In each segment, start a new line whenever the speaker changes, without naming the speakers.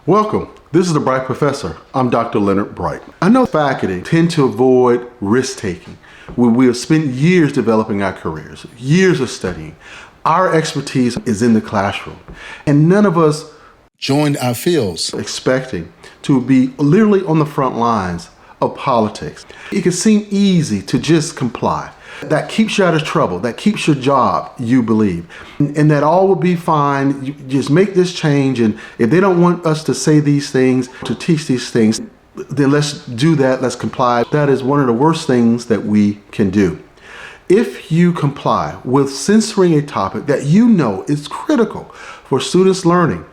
Welcome. This is the Bright Professor. I'm Dr. Leonard Bright. I know faculty tend to avoid risk-taking. We have spent years developing our careers, years of studying. Our expertise is in the classroom, and none of us
joined our fields
expecting to be literally on the front lines of politics. It can seem easy to just comply. That keeps you out of trouble. That keeps your job, you believe. And that all will be fine. You just make this change, and if they don't want us to say these things, to teach these things, then let's do that, let's comply. That is one of the worst things that we can do. If you comply with censoring a topic that you know is critical for students' learning,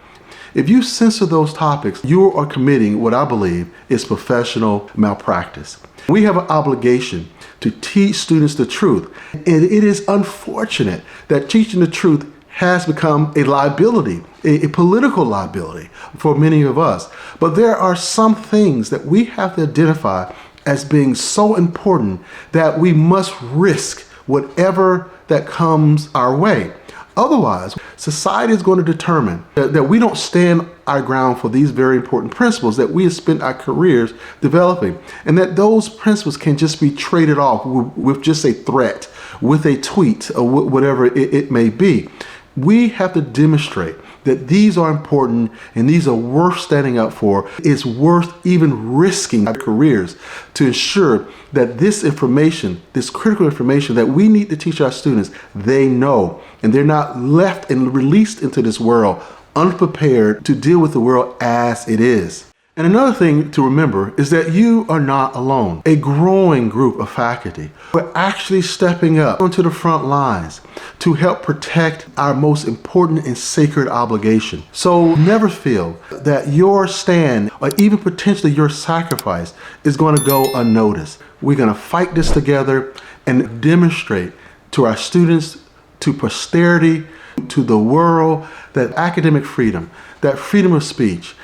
if you censor those topics, you are committing what I believe is professional malpractice. We have an obligation to teach students the truth. And it is unfortunate that teaching the truth has become a liability, a political liability for many of us. But there are some things that we have to identify as being so important that we must risk whatever that comes our way. Otherwise, society is going to determine that we don't stand our ground for these very important principles that we have spent our careers developing, and that those principles can just be traded off with just a threat, with a tweet, or whatever it may be. We have to demonstrate that these are important and these are worth standing up for. It's worth even risking our careers to ensure that this information, this critical information that we need to teach our students, they know, and they're not left and released into this world unprepared to deal with the world as it is. And another thing to remember is that you are not alone. A growing group of faculty are actually stepping up onto the front lines to help protect our most important and sacred obligation. So never feel that your stand, or even potentially your sacrifice, is going to go unnoticed. We're going to fight this together and demonstrate to our students, to posterity, to the world, that academic freedom, that freedom of speech,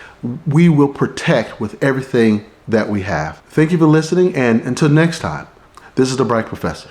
we will protect with everything that we have. Thank you for listening, and until next time, this is the Bright Professor.